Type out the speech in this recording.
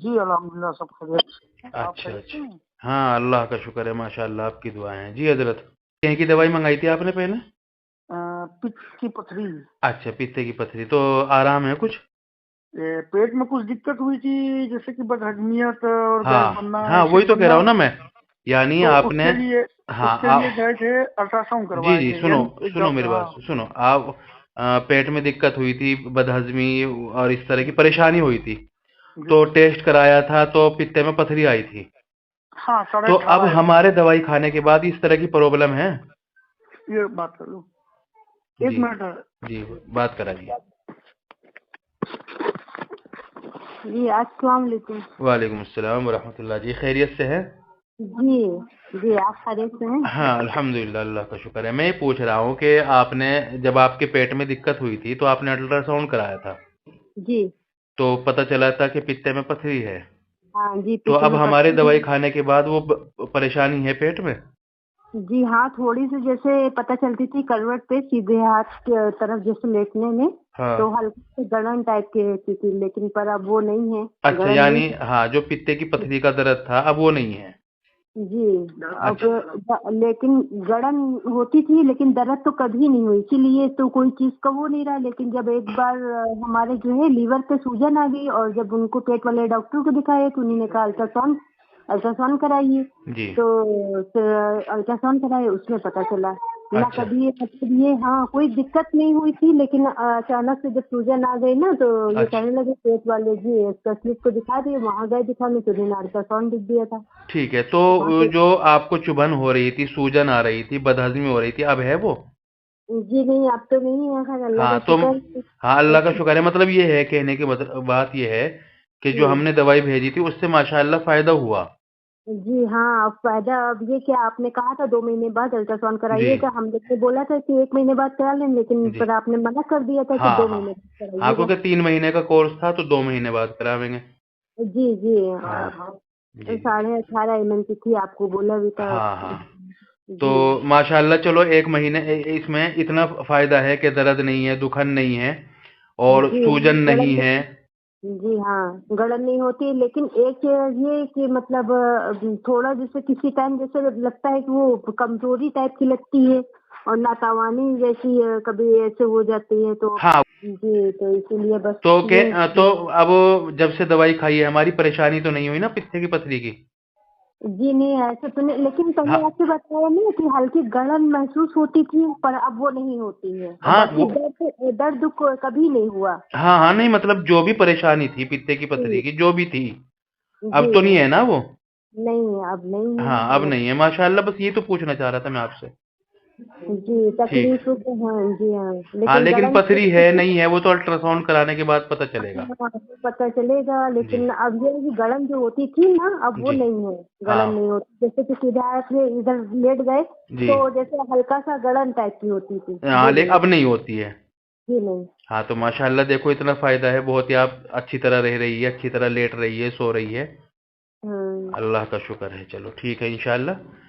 जी अल्हम्दुलिल्लाह सब खैरियत। आप अच्छा खैरियत से अच्छा। हैं? हाँ, अल्लाह का शुक्र है, माशाअल्लाह, आपकी दुआएं हैं जी हजरत। कहीं की दवाई मंगाई थी आपने पहले? पित्त की पथरी। अच्छा, पित्ते की पथरी, तो आराम है कुछ? पेट में कुछ दिक्कत हुई थी, जैसे कि बदहजमियत और गैस हाँ बनना, हाँ, वही एसिड तो कह रहा बनना। हूँ ना मैं। यानी तो आपने, हाँ उसके लिए आप, गए थे, अल्ट्रासाउंड जी करवाए जी, थे, सुनो यानी सुनो मेरी बात, हाँ। सुनो आप, पेट में दिक्कत हुई थी, बदहजमी और इस तरह की परेशानी हुई थी, जी तो टेस्ट कराया था तो पित्ते में पथरी आई थी। हाँ, साढ़े तो अब 18 हमारे दवाई खाने के बाद इस तरह की प्रॉब्लम है? ये बात कर लो। एक जी मिनट। जी, बात कराइए। जी अस्सलाम वालेकुम। वालेकुम अस्सलाम वरहमतुल्लाह जी, खैरियत से है? जी जी, आप खैरियत से हैं? हाँ अल्हम्दुलिल्लाह, अल्लाह का शुक्र है। मैं ये पूछ रहा हूँ कि आपने, जब आपके पेट में दिक्कत हुई थी तो आपने अल्ट्रासाउंड कराया था, जी तो पता चला था कि पित्ते में पथरी है। हाँ जी, तो पेट अब में हमारे पथरी दवाई है। खाने के बाद वो परेशानी है पेट में? जी हाँ, थोड़ी सी जैसे पता चलती थी करवट पे सीधे हाथ की तरफ जैसे लेटने में, तो हाँ। हल्की सी गड़न टाइप की रहती थी, लेकिन पर अब वो नहीं है। अच्छा, गड़न नहीं। यानी हाँ, जो पित्ते की पथरी का दर्द था अब वो नहीं है। जी अब अच्छा। लेकिन गड़न होती थी, लेकिन दर्द तो कभी नहीं हुई, इसीलिए तो कोई चीज का वो नहीं रहा। लेकिन जब एक बार हमारे जो है लीवर पे सूजन आ गई, और जब उनको पेट वाले डॉक्टर को दिखाया तो उन्होंने कहा अल्ट्रासाउंड अल्ट्रासाउंड कराइए। जी। तो फिर अल्ट्रासाउंड कराए, उसमें पता चला ना अच्छा। कभी मतलब ये हाँ कोई दिक्कत नहीं हुई थी, लेकिन अचानक से जब सूजन आ गई ना, तो ये अच्छा। कहने लगे पेट वाले जी स्पेशलिस्ट को दिखा दिए, वहां गए दिखाने तो उन्होंने अल्ट्रासाउंड लिख दिया था। ठीक है, तो वहाँ पे जो आपको चुभन हो रही थी, सूजन आ रही थी, बदहजमी हो रही थी, अब है वो? जी नहीं, अब तो नहीं है, खैर अल्लाह हाँ का तो, शुक्र है। हाँ अल्लाह का अच्छा, शुक्र है, मतलब ये है, कहने की बात ये है कि जो जी हमने दवाई भेजी थी उससे माशाअल्लाह फायदा हुआ। जी हाँ, अब फायदा अब ये क्या आपने कहा था 2 महीने बाद अल्ट्रासाउंड जी कराइएगा, हम लोग ने बोला था कि 1 महीने बाद करा लें, लेकिन जी। पर आपने मना कर दिया था कि हाँ दो हाँ। महीने बाद हाँ, कराइएगा। क्योंकि 3 महीने का कोर्स था तो 2 महीने बाद करावेंगे। जी जी हाँ जी जी। 18.5 mm की थी, आपको बोला भी था। हाँ हाँ। तो जी माशाल्लाह, चलो 1 महीने इसमें इतना फायदा है कि दर्द नहीं है, दुखन नहीं है, और जी सूजन नहीं गड़न है। जी हाँ, गड़न नहीं होती, लेकिन एक ये कि मतलब थोड़ा जैसे किसी टाइम जैसे लगता है कि वो कमजोरी टाइप की लगती है, और नातावानी जैसी कभी ऐसे हो जाती है, तो हाँ, जी तो इसीलिए बस तो ये तो अब जब से दवाई खाई है, हमारी परेशानी तो नहीं हुई ना पित्ते की पथरी की? जी नहीं ऐसे तो नहीं, लेकिन पहले हाँ आपसे बताया नहीं कि हल्की गड़न महसूस होती थी, पर अब वो नहीं होती है, और हाँ बाकी वो, दर्द दर्द कभी नहीं हुआ। हाँ हाँ, नहीं मतलब जो भी परेशानी थी पित्ते की पथरी जी की, जो भी थी, जी अब तो नहीं है ना वो? नहीं, अब नहीं है हाँ, अब वो। नहीं है माशाल्लाह, बस ये तो पूछना चाह रहा था मैं आपसे। जी ठीक। तकलीफ तो हाँ जी हाँ, हाँ, लेकिन लेकिन गड़न तो पथरी होती है थी। नहीं है वो तो अल्ट्रासाउंड कराने के बाद पता चलेगा। हाँ, पता चलेगा, जी लेकिन अब ये है कि गड़न जो होती थी ना, अब वो जी। नहीं है। गड़न हाँ नहीं होती, जैसे कि सीधा ऐसे इधर लेट गए जी। तो जैसे हल्का सा गड़न टाइप की होती थी, हाँ, वो नहीं अब होती। नहीं होती है। जी नहीं। हाँ, तो माशाल्लाह, देखो इतना फ़ायदा है, बहुत ही, आप अच्छी तरह रह रही है, अच्छी तरह लेट रही है, सो रही है। हाँ अल्लाह का शुक्र है, चलो ठीक है इंशाअल्लाह।